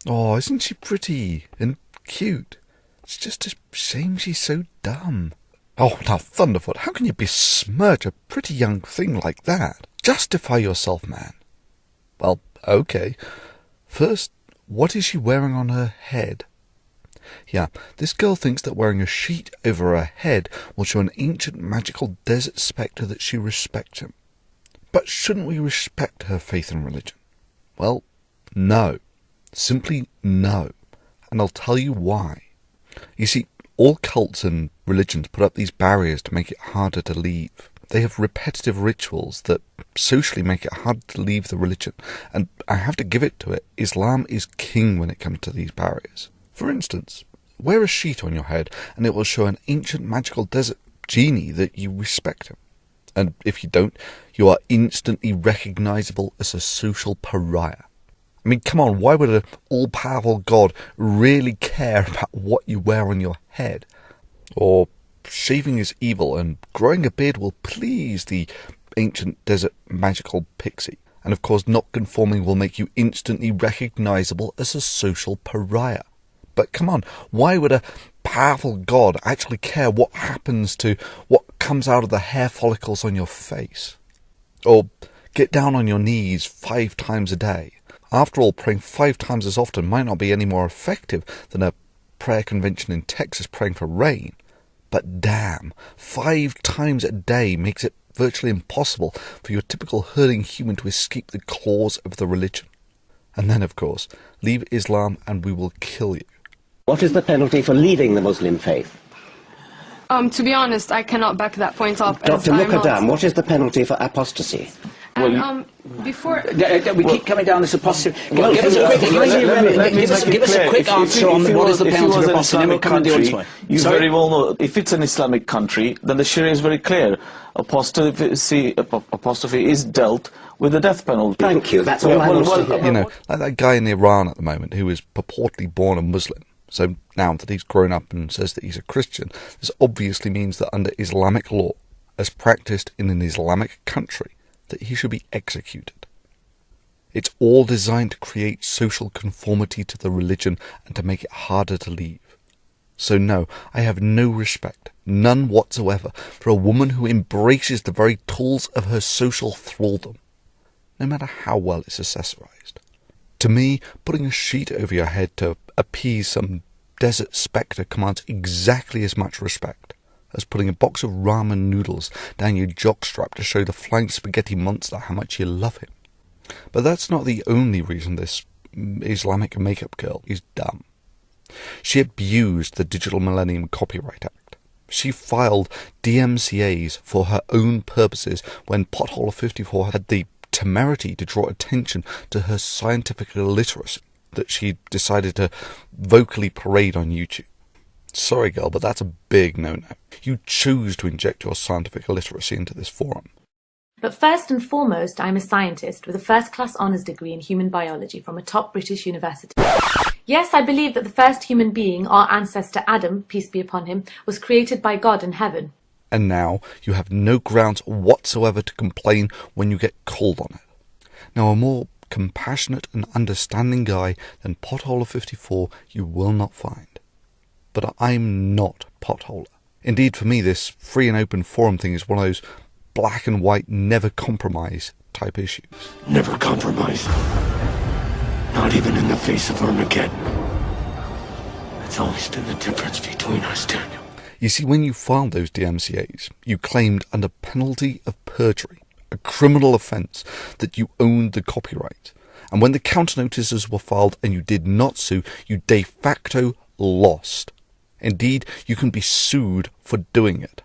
Oh, isn't she pretty and cute? It's just a shame she's so dumb. Oh, now, Thunderfoot, how can you besmirch a pretty young thing like that? Justify yourself, man. Well, okay. First, what is she wearing on her head? Yeah, this girl thinks that wearing a sheet over her head will show an ancient magical desert spectre that she respects him. But shouldn't we respect her faith and religion? Well, no. Simply no. And I'll tell you why. You see, all cults and religions put up these barriers to make it harder to leave. They have repetitive rituals that socially make it hard to leave the religion, and I have to give it to it, Islam is king when it comes to these barriers. For instance, wear a sheet on your head and it will show an ancient magical desert genie that you respect him. And if you don't, you are instantly recognisable as a social pariah. I mean, come on, why would an all-powerful God really care about what you wear on your head? Or shaving is evil and growing a beard will please the ancient desert magical pixie. And of course, not conforming will make you instantly recognisable as a social pariah. But come on, why would a powerful God actually care what happens to what comes out of the hair follicles on your face? Or get down on your knees 5 times a day. After all, praying 5 times as often might not be any more effective than a prayer convention in Texas praying for rain. But damn, 5 times a day makes it virtually impossible for your typical herding human to escape the claws of the religion. And then, of course, leave Islam and we will kill you. What is the penalty for leaving the Muslim faith? To be honest, I cannot back that point up. Dr. Mukadam, what is the penalty for apostasy? Before... We keep coming down this apostasy. Well, Give us a quick answer on what is the penalty for apostasy, and we'll come and do it. You very well know, if it's an Islamic country, then the Sharia is very clear. Apostasy is dealt with the death penalty. Thank you, that's all I want to hear. You know, like that guy in Iran at the moment who is purportedly born a Muslim. So now that he's grown up and says that he's a Christian, this obviously means that under Islamic law, as practiced in an Islamic country, that he should be executed. It's all designed to create social conformity to the religion and to make it harder to leave. So no, I have no respect, none whatsoever, for a woman who embraces the very tools of her social thraldom, no matter how well it's accessorized. To me, putting a sheet over your head to appease some desert spectre commands exactly as much respect as putting a box of ramen noodles down your jockstrap to show the flying spaghetti monster how much you love him. But that's not the only reason this Islamic makeup girl is dumb. She abused the Digital Millennium Copyright Act. She filed DMCAs for her own purposes when Potholer54 had the temerity to draw attention to her scientific illiteracy that she decided to vocally parade on YouTube. Sorry, girl, but that's a big no-no. You choose to inject your scientific illiteracy into this forum. But first and foremost, I'm a scientist with a first-class honours degree in human biology from a top British university. Yes, I believe that the first human being, our ancestor Adam, peace be upon him, was created by God in heaven. And now you have no grounds whatsoever to complain when you get called on it. Now, a more compassionate and understanding guy than Potholer54 you will not find. But I'm not Potholer. Indeed, for me, this free and open forum thing is one of those black and white, never compromise type issues. Never compromise. Not even in the face of Armageddon. That's always been the difference between us, Daniel. You see, when you filed those DMCAs, you claimed under penalty of perjury, a criminal offence, that you owned the copyright. And when the counter notices were filed and you did not sue, you de facto lost. Indeed, you can be sued for doing it.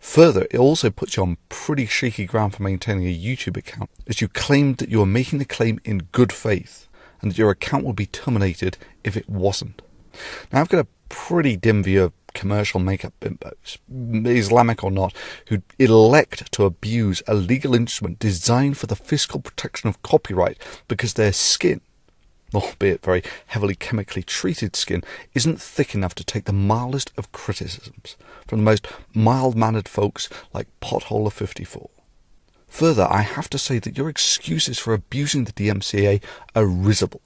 Further, it also puts you on pretty shaky ground for maintaining a YouTube account, as you claimed that you were making the claim in good faith, and that your account would be terminated if it wasn't. Now, I've got a pretty dim view of commercial makeup bimbos, Islamic or not, who elect to abuse a legal instrument designed for the fiscal protection of copyright because their skin, albeit very heavily chemically treated skin, isn't thick enough to take the mildest of criticisms from the most mild-mannered folks like Potholer54. Further, I have to say that your excuses for abusing the DMCA are risible.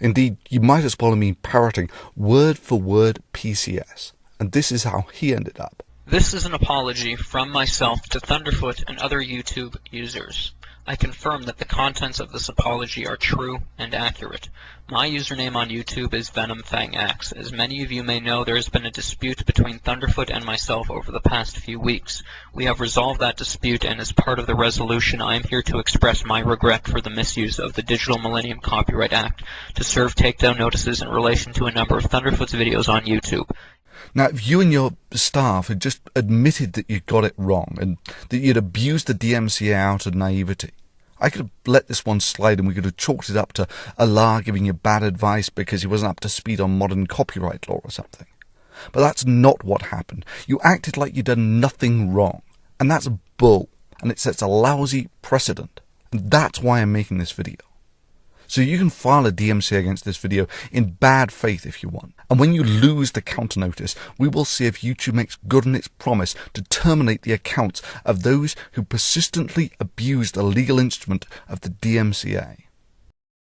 Indeed, you might as well have been parroting word for word PCS. And this is how he ended up. This is an apology from myself to Thunderfoot and other YouTube users. I confirm that the contents of this apology are true and accurate. My username on YouTube is VenomFangX. As many of you may know, there has been a dispute between Thunderfoot and myself over the past few weeks. We have resolved that dispute, and as part of the resolution, I am here to express my regret for the misuse of the Digital Millennium Copyright Act to serve takedown notices in relation to a number of Thunderfoot's videos on YouTube. Now, if you and your staff had just admitted that you got it wrong and that you'd abused the DMCA out of naivety, I could have let this one slide and we could have chalked it up to Allah giving you bad advice because he wasn't up to speed on modern copyright law or something. But that's not what happened. You acted like you'd done nothing wrong. And that's bull. And it sets a lousy precedent. And that's why I'm making this video. So you can file a DMCA against this video in bad faith if you want. And when you lose the counter notice, we will see if YouTube makes good on its promise to terminate the accounts of those who persistently abuse the legal instrument of the DMCA.